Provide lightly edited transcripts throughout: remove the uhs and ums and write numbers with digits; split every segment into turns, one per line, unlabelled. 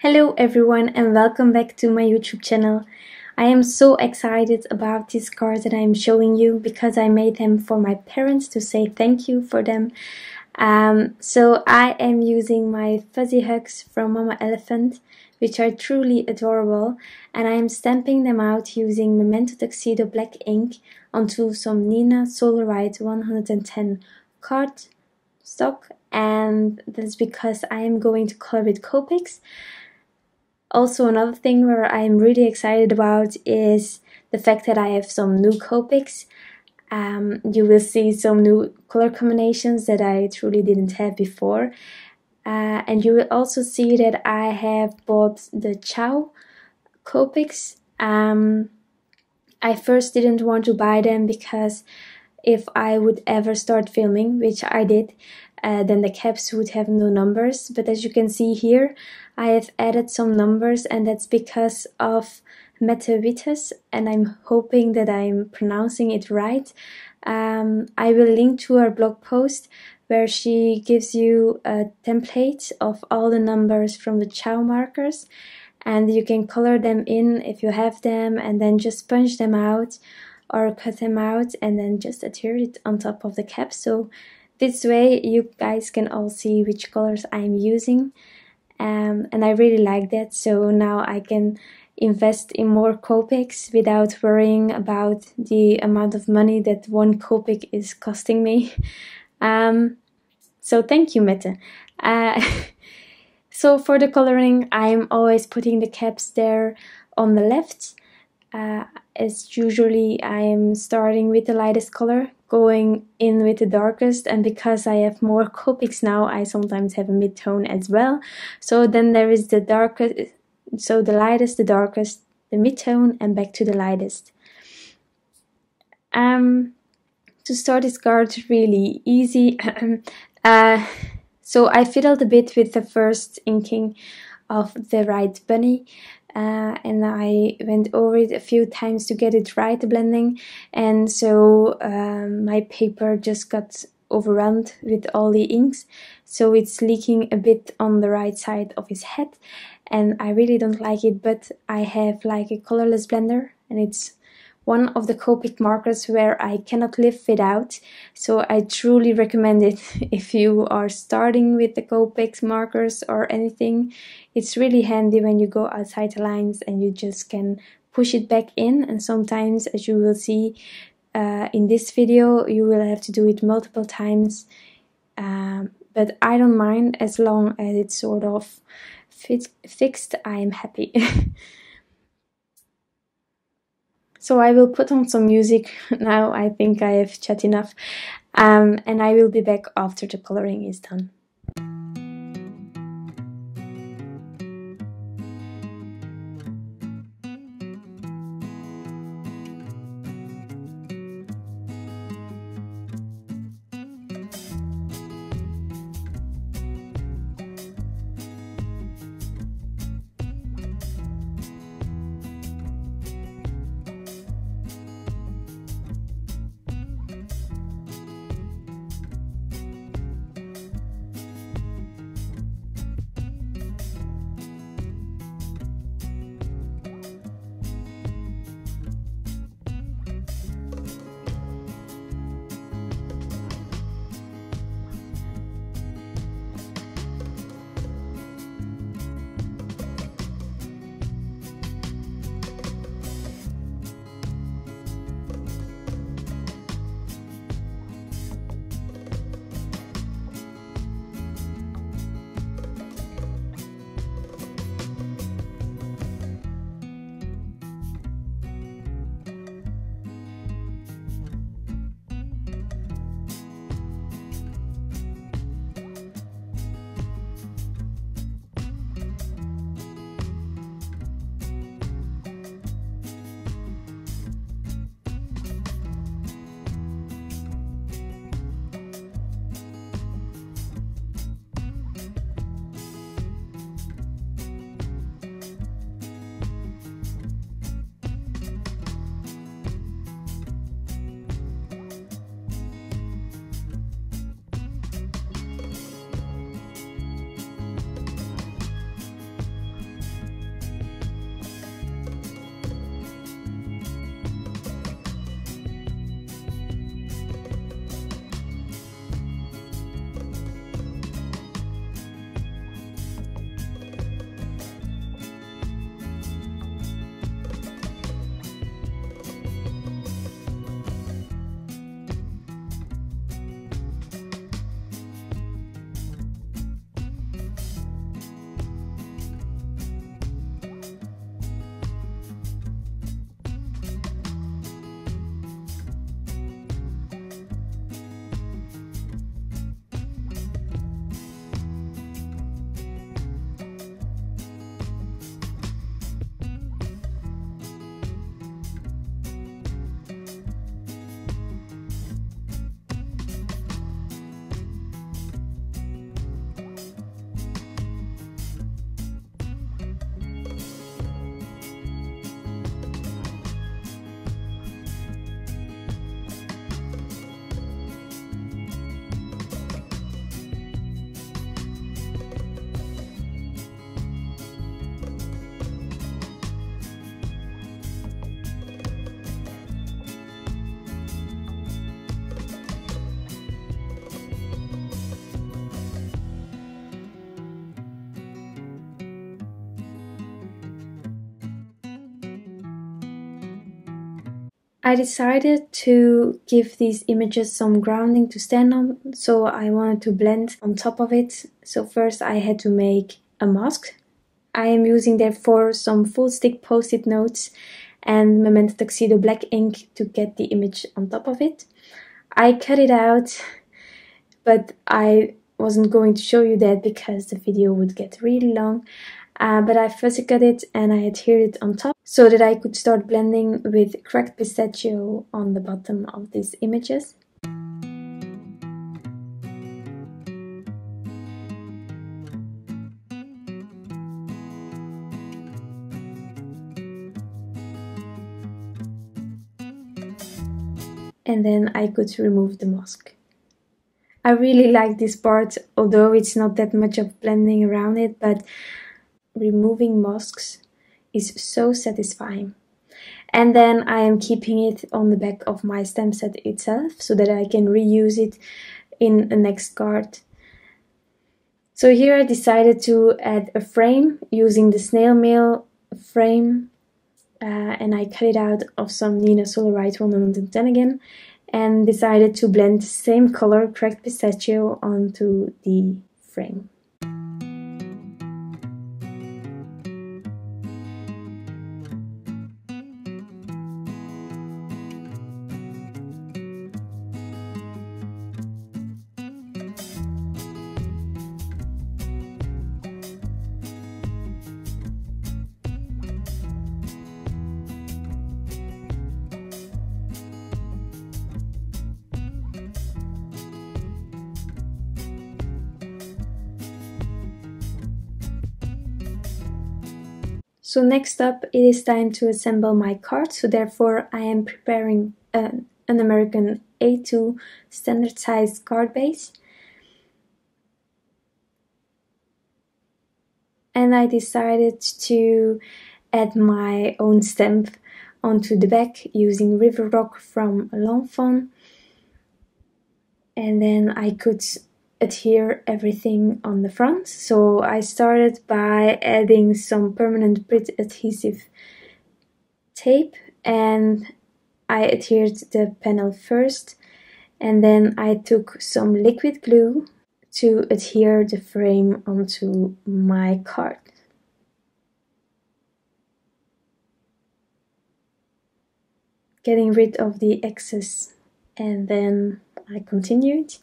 Hello everyone and welcome back to my YouTube channel. I am so excited about these cards that I am showing you because I made them for my parents to say thank you for them. So I am using my fuzzy hugs from Mama Elephant, which are truly adorable, and I am stamping them out using Memento Tuxedo black ink onto some Neenah Solar White 110 card stock, and that's because I am going to color with Copics. Also, another thing where I'm really excited about is the fact that I have some new Copics. You will see some new color combinations that I truly didn't have before. And you will also see that I have bought the Chow Copics. I first didn't want to buy them because if I would ever start filming, which I did, then the caps would have no numbers. But as you can see here, I have added some numbers, and that's because of Mette, and I'm hoping that I'm pronouncing it right. I will link to her blog post where she gives you a template of all the numbers from the Chow markers, and you can color them in if you have them, and then just punch them out or cut them out and then just adhere it on top of the cap. So this way you guys can all see which colors I'm using, and I really like that. So now I can invest in more Copics without worrying about the amount of money that one Copic is costing me. So thank you, Mette. So for the coloring, I'm always putting the caps there on the left. As usually I am starting with the lightest color, going in with the darkest, and because I have more Copics now, I sometimes have a mid-tone as well. So then there is the darkest, so the lightest, the darkest, the mid-tone, and back to the lightest. To start this card, really easy. So I fiddled a bit with the first inking of the right bunny. And I went over it a few times to get it right, the blending, and so my paper just got overrun with all the inks, so it's leaking a bit on the right side of his head, and I really don't like it. But I have like a colorless blender, and it's one of the Copic markers where I cannot live without, so I truly recommend it if you are starting with the Copic markers or anything. It's really handy when you go outside the lines and you just can push it back in, and sometimes, as you will see in this video, you will have to do it multiple times, but I don't mind as long as it's sort of fixed. I am happy. So I will put on some music now. I think I have chat enough, and I will be back after the coloring is done. I decided to give these images some grounding to stand on, so I wanted to blend on top of it. So first I had to make a mask. I am using therefore some full stick post-it notes and Memento Tuxedo black ink to get the image on top of it. I cut it out, but I wasn't going to show you that because the video would get really long. But I fuzzy cut it and I adhered it on top so that I could start blending with cracked pistachio on the bottom of these images. And then I could remove the mask. I really like this part, although it's not that much of blending around it, but removing masks is so satisfying. And then I am keeping it on the back of my stamp set itself so that I can reuse it in the next card. So here I decided to add a frame using the Snail mail frame, and I cut it out of some Neenah Solarite 110 again, and decided to blend the same color, cracked pistachio, onto the frame. So next up, it is time to assemble my card, so therefore I am preparing an American A2 standard size card base. And I decided to add my own stamp onto the back using River Rock from Fawn. And then I could adhere everything on the front. So I started by adding some permanent Pritt adhesive tape, and I adhered the panel first, and then I took some liquid glue to adhere the frame onto my card. Getting rid of the excess, and then I continued.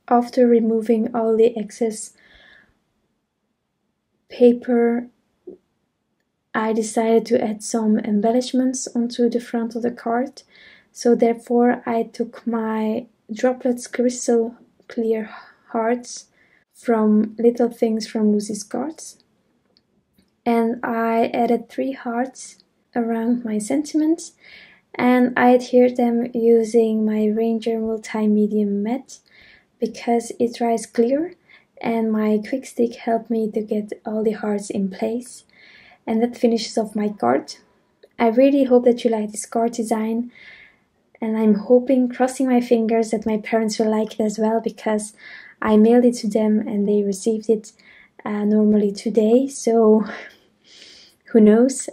After removing all the excess paper, I decided to add some embellishments onto the front of the card. So therefore I took my Droplets crystal clear hearts from Little Things from Lucy's Cards, and I added 3 hearts around my sentiments, and I adhered them using my Ranger Multi-Medium Matte because it dries clear, and my quick stick helped me to get all the hearts in place. And that finishes off my card. I really hope that you like this card design, and I'm hoping, crossing my fingers, that my parents will like it as well, because I mailed it to them and they received it normally today, so who knows.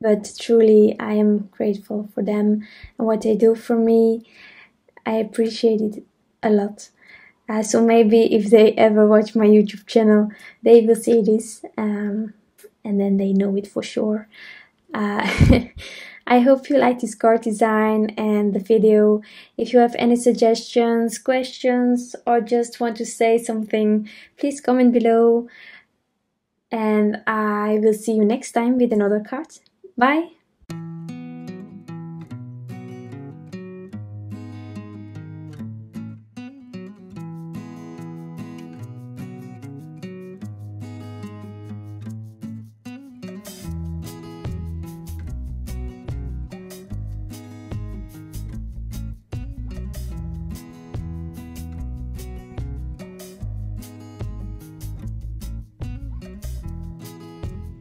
But truly I am grateful for them and what they do for me. I appreciate it a lot. So maybe if they ever watch my YouTube channel, they will see this, and then they know it for sure. I hope you like this card design and the video. If you have any suggestions, questions, or just want to say something, please comment below. And I will see you next time with another card. Bye!